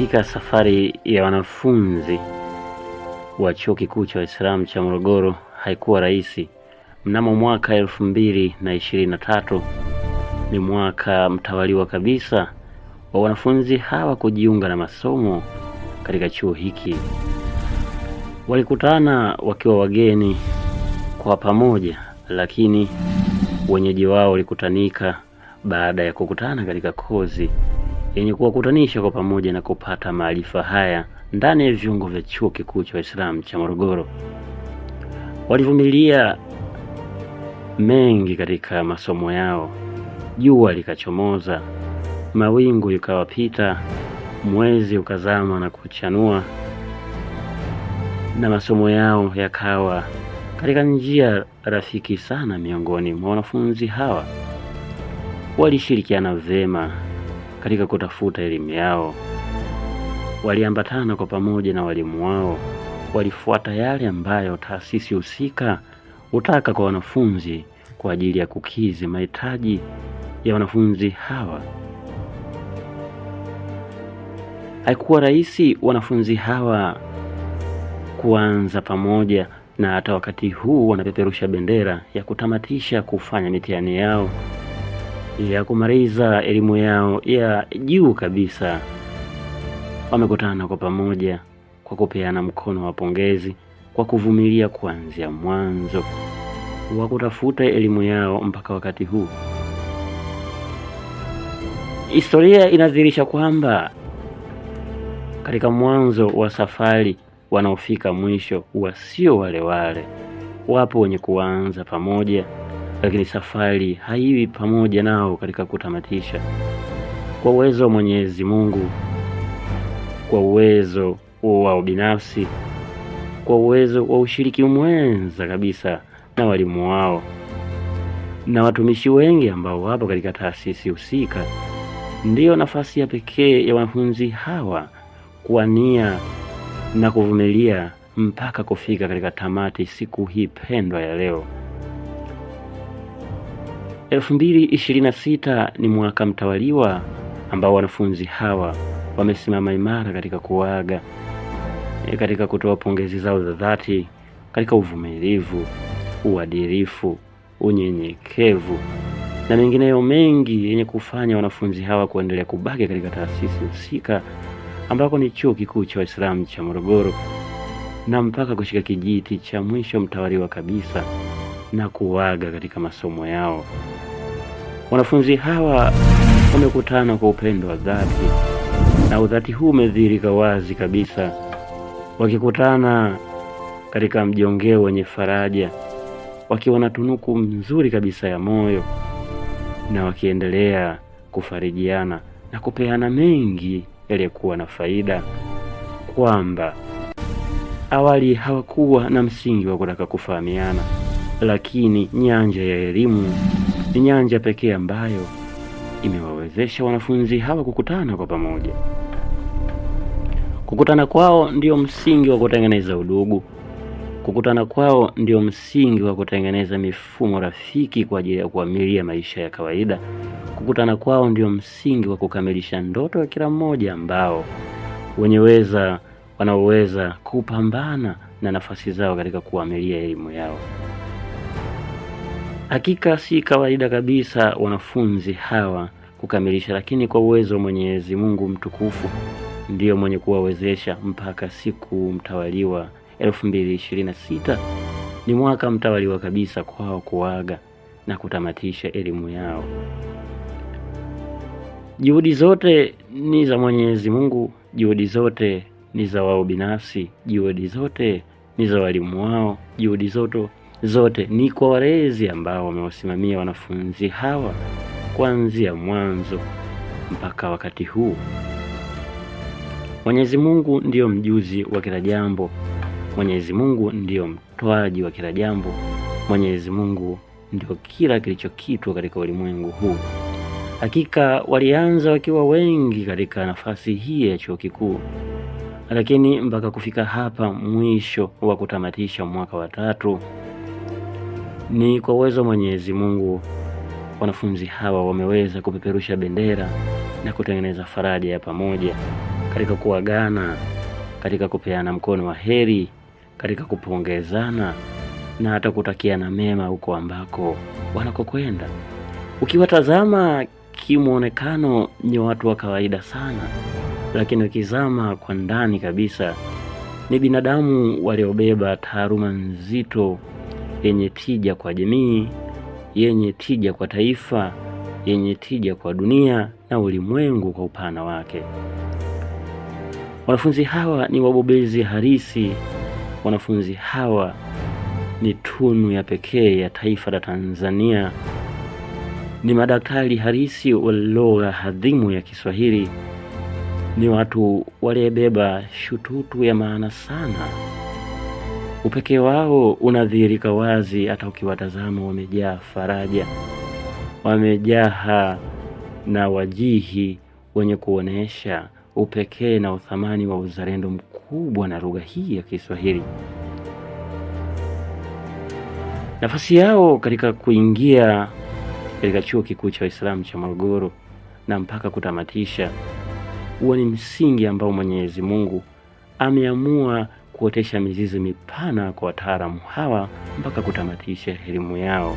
Hakika safari ya wanafunzi wa Chuo Kikuu cha Waislamu cha Morogoro haikuwa rahisi. Mnamo mwaka 2023 ni mwaka mtawaliwa kabisa wa wanafunzi hawa kujiunga na masomo katika chuo hiki. Walikutana wakiwa wageni kwa pamoja, lakini wenyeji wao walikutanika baada ya kukutana katika kozi yenye kuwakutanisha kwa pamoja na kupata maarifa haya ndani ya viungo vya Chuo Kikuu cha Waislamu cha Morogoro. Walivumilia mengi katika masomo yao. Jua likachomoza, mawingu yakawapita, mwezi ukazama na kuchanua, na masomo yao yakawa katika njia rafiki sana. Miongoni mwa wanafunzi hawa walishirikiana vyema katika kutafuta elimu yao, waliambatana kwa pamoja na walimu wao, walifuata yale ambayo taasisi husika hutaka kwa wanafunzi kwa ajili ya kukidhi mahitaji ya wanafunzi hawa. Haikuwa rahisi wanafunzi hawa kuanza pamoja, na hata wakati huu wanapeperusha bendera ya kutamatisha kufanya mitihani yao ya kumaliza elimu yao ya juu kabisa. Wamekutana kwa pamoja kwa kupeana mkono wa pongezi, kwa kuvumilia kuanzia mwanzo wa kutafuta elimu yao mpaka wakati huu. Historia inadhihirisha kwamba katika mwanzo wa safari wanaofika mwisho wasio wale wale. Wapo wenye kuanza pamoja, lakini safari haiwi pamoja nao katika kutamatisha. Kwa uwezo wa Mwenyezi Mungu, kwa uwezo wao binafsi, kwa uwezo wa ushiriki mwenza kabisa na walimu wao na watumishi wengi ambao wapo katika taasisi husika, ndiyo nafasi ya pekee ya wanafunzi hawa kuwania na kuvumilia mpaka kufika katika tamati siku hii pendwa ya leo. 2026 ni mwaka mtawaliwa ambao wanafunzi hawa wamesimama imara katika kuaga, katika kutoa pongezi zao za dhati, katika uvumilivu, uadilifu, unyenyekevu na mengineyo mengi yenye kufanya wanafunzi hawa kuendelea kubaki katika taasisi husika ambako ni Chuo Kikuu cha Waislamu cha Morogoro, na mpaka kushika kijiti cha mwisho mtawaliwa kabisa na kuaga katika masomo yao. Wanafunzi hawa wamekutana kwa upendo wa dhati, na udhati huu umedhihirika wazi kabisa, wakikutana katika mjongeo wenye faraja, wakiwa na tunuku nzuri kabisa ya moyo, na wakiendelea kufarijiana na kupeana mengi yaliyokuwa na faida, kwamba awali hawakuwa na msingi wa kutaka kufahamiana, lakini nyanja ya elimu ni nyanja pekee ambayo imewawezesha wanafunzi hawa kukutana kwa pamoja. Kukutana kwao ndio msingi wa kutengeneza udugu. Kukutana kwao ndio msingi wa kutengeneza mifumo rafiki kwa ajili ya kuamilia maisha ya kawaida. Kukutana kwao ndio msingi wa kukamilisha ndoto ya kila mmoja ambao wanaoweza kupambana na nafasi zao katika kuamilia elimu yao. Hakika si kawaida kabisa wanafunzi hawa kukamilisha, lakini kwa uwezo wa Mwenyezi Mungu mtukufu ndiyo mwenye kuwawezesha mpaka siku mtawaliwa 2026 ni mwaka mtawaliwa kabisa kwao kuaga na kutamatisha elimu yao. Juhudi zote ni za Mwenyezi Mungu, juhudi zote ni za wao binafsi, juhudi zote ni za walimu wao, juhudi zote ni kwa walezi ambao wamewasimamia wanafunzi hawa kuanzia mwanzo mpaka wakati huu. Mwenyezi Mungu ndiyo mjuzi wa kila jambo. Mwenyezi Mungu ndiyo mtoaji wa kila jambo. Mwenyezi Mungu ndio kila kilichokitwa katika ulimwengu huu. Hakika walianza wakiwa wengi katika nafasi hii ya chuo kikuu, lakini mpaka kufika hapa mwisho wa kutamatisha mwaka wa 3 ni kwa uwezo wa Mwenyezi Mungu wanafunzi hawa wameweza kupeperusha bendera na kutengeneza faraja ya pamoja katika kuagana, katika kupeana mkono wa heri, katika kupongezana na hata kutakiana mema huko ambako wanakokwenda. Ukiwatazama kimuonekano ni watu wa kawaida sana, lakini ukizama kwa ndani kabisa ni binadamu waliobeba taaluma nzito yenye tija kwa jamii, yenye tija kwa taifa, yenye tija kwa dunia na ulimwengu kwa upana wake. Wanafunzi hawa ni wabobezi halisi. Wanafunzi hawa ni tunu ya pekee ya taifa la Tanzania. Ni madaktari halisi wa lugha adhimu ya Kiswahili. Ni watu waliobeba shututu ya maana sana. Upekee wao unadhihirika wazi hata ukiwatazama. Wamejaa faraja, wamejaa na wajihi wenye kuonesha upekee na uthamani wa uzalendo mkubwa na lugha hii ya Kiswahili. Nafasi yao katika kuingia katika Chuo Kikuu cha Waislamu cha Morogoro na mpaka kutamatisha, huo ni msingi ambao Mwenyezi Mungu ameamua kuotesha mizizi mipana kwa wataalamu hawa mpaka kutamatisha elimu yao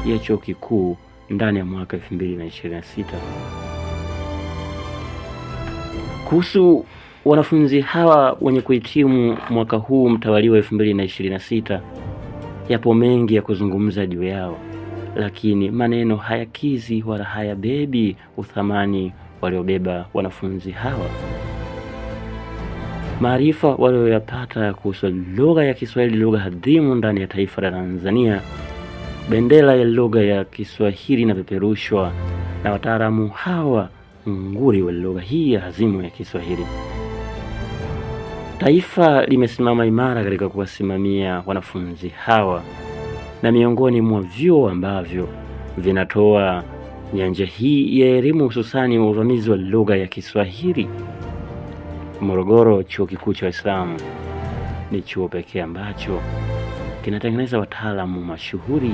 ya chuo kikuu ndani ya mwaka 2026. Kuhusu wanafunzi hawa wenye kuhitimu mwaka huu mtawaliwa 2026, yapo mengi ya kuzungumza juu yao, lakini maneno hayakizi wala hayabebi uthamani waliobeba wanafunzi hawa. Maarifa walioyapata kuhusu lugha ya Kiswahili, lugha adhimu ndani ya taifa la Tanzania. Bendera ya lugha ya Kiswahili inapeperushwa na wataalamu hawa nguri wa lugha hii ya adhimu ya Kiswahili. Taifa limesimama imara katika kuwasimamia wanafunzi hawa, na miongoni mwa vyuo ambavyo vinatoa nyanja hii ya elimu, hususani uvamizi wa lugha ya Kiswahili, Morogoro Chuo Kikuu cha Waislamu ni chuo pekee ambacho kinatengeneza wataalamu mashuhuri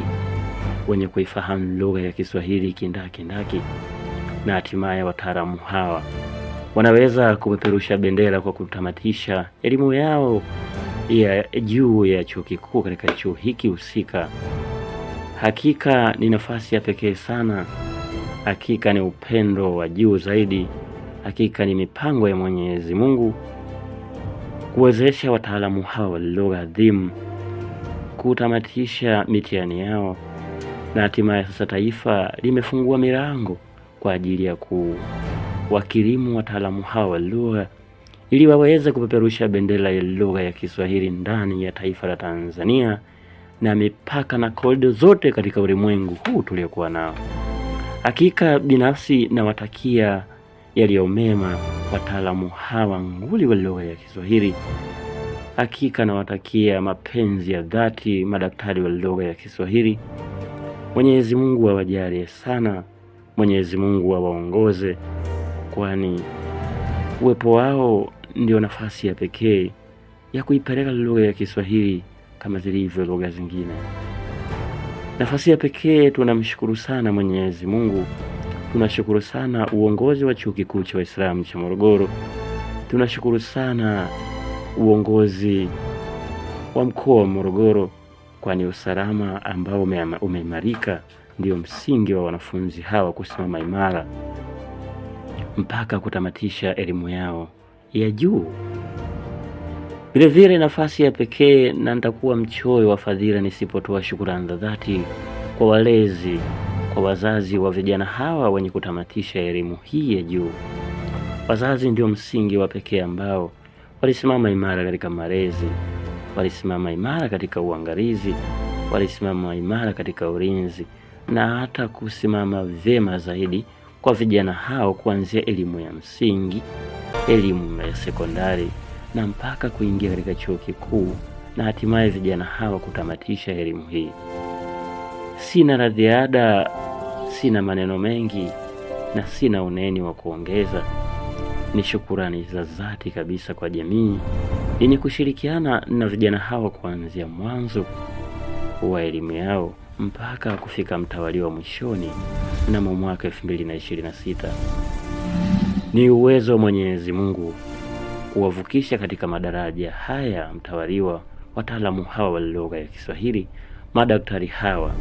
wenye kuifahamu lugha ya Kiswahili kindaki, na hatimaye wataalamu hawa wanaweza kupeperusha bendera kwa kutamatisha elimu yao ya juu ya chuo kikuu katika chuo hiki husika. Hakika ni nafasi ya pekee sana. Hakika ni upendo wa juu zaidi. Hakika ni mipango ya Mwenyezi Mungu kuwezesha wataalamu hawa wa lugha adhimu kutamatisha mitihani yao, na hatimaye sasa taifa limefungua milango kwa ajili ya kuwakirimu wataalamu hawa wa lugha ili waweze kupeperusha bendera ya lugha ya Kiswahili ndani ya taifa la Tanzania na mipaka na korido zote katika ulimwengu huu tuliokuwa nao. Hakika binafsi nawatakia yaliyo mema wataalamu hawa nguli wa lugha ya Kiswahili. Hakika nawatakia mapenzi ya dhati madaktari wa lugha ya Kiswahili. Mwenyezi Mungu awajalie sana. Mwenyezi Mungu awaongoze, kwani uwepo wao ndio nafasi ya pekee ya kuipeleka lugha ya Kiswahili kama zilivyo lugha zingine. Nafasi ya pekee. Tunamshukuru sana Mwenyezi Mungu. Tunashukuru sana uongozi wa Chuo Kikuu cha Waislamu cha Morogoro. Tunashukuru sana uongozi wa mkoa wa Morogoro, kwani usalama ambao umeimarika ndio msingi wa wanafunzi hawa kusimama imara mpaka kutamatisha elimu yao ya juu. Vilevile nafasi ya pekee, na nitakuwa mchoyo wa fadhila nisipotoa shukrani za dhati kwa walezi, kwa wazazi wa vijana hawa wenye kutamatisha elimu hii ya juu. Wazazi ndio msingi wa pekee ambao walisimama imara katika malezi, walisimama imara katika uangalizi, walisimama imara katika ulinzi, na hata kusimama vyema zaidi kwa vijana hao kuanzia elimu ya msingi, elimu ya sekondari na mpaka kuingia katika chuo kikuu, na hatimaye vijana hawa kutamatisha elimu hii. Sina la ziada, sina maneno mengi na sina uneni wa kuongeza. Ni shukurani za dhati kabisa kwa jamii yenye kushirikiana na vijana hawa kuanzia mwanzo wa elimu yao mpaka kufika mtawaliwa mwishoni mnamo mwaka 2026. Ni uwezo wa Mwenyezi Mungu huwavukisha katika madaraja haya mtawaliwa, wataalamu hawa wa lugha ya Kiswahili, madaktari hawa.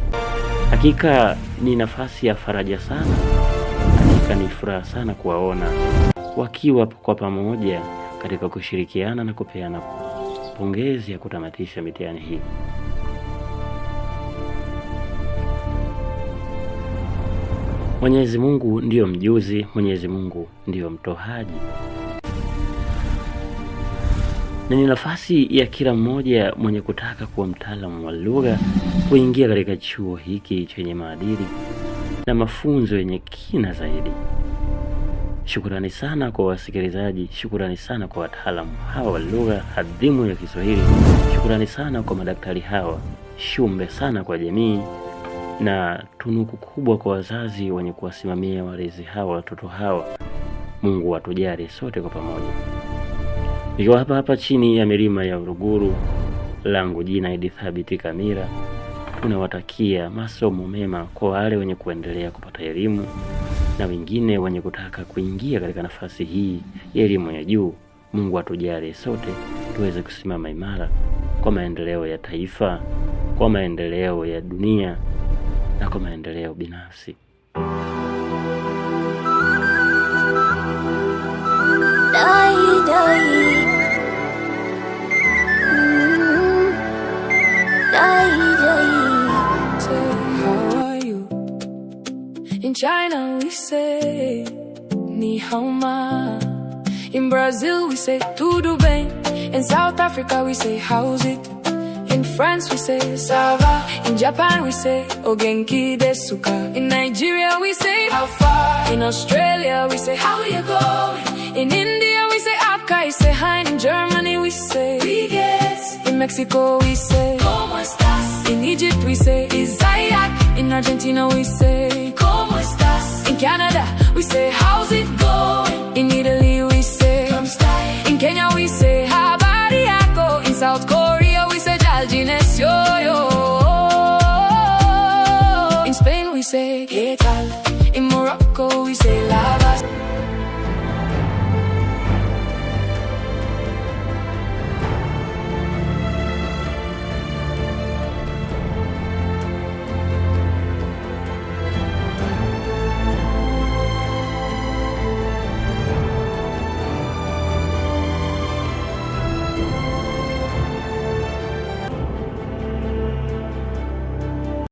Hakika ni nafasi ya faraja sana, hakika ni furaha sana kuwaona wakiwa kwa pamoja katika kushirikiana na kupeana pongezi ya kutamatisha mitihani hii. Mwenyezi Mungu ndiyo mjuzi, Mwenyezi Mungu ndiyo mtoaji. Na ni nafasi ya kila mmoja mwenye kutaka kuwa mtaalamu wa lugha kuingia katika chuo hiki chenye maadili na mafunzo yenye kina zaidi. Shukurani sana kwa wasikilizaji, shukurani sana kwa wataalamu hawa wa lugha adhimu ya Kiswahili, shukurani sana kwa madaktari hawa, shumbe sana kwa jamii, na tunuku kubwa kwa wazazi wenye kuwasimamia walezi hawa watoto hawa. Mungu atujalie sote kwa pamoja. Nikiwa hapa chini ya milima ya Uruguru, langu jina Idi Thabiti Kamira. Tunawatakia masomo mema kwa wale wenye kuendelea kupata elimu na wengine wenye kutaka kuingia katika nafasi hii ya elimu ya juu. Mungu atujalie sote tuweze kusimama imara kwa maendeleo ya taifa, kwa maendeleo ya dunia na kwa maendeleo binafsi. In China we say ni hao ma. In Brazil we say tudo bem. In South Africa we say how's it. In France we say ça va. In Japan we say o genki desu ka. In Nigeria we say how far. In Australia we say how you going. In India we say apka, you say hi. In Germany we say wie geht's. In Mexico we say ¿Cómo estás? In Egypt we say Isaac. In Argentina we say ¿Cómo estás? In Canada we say how's it going? In Italy we say come stai. In Kenya we say habari yako. In South Korea we say Jalgines yo yo. In Spain we say ¿Qué tal? In Morocco we say lavas.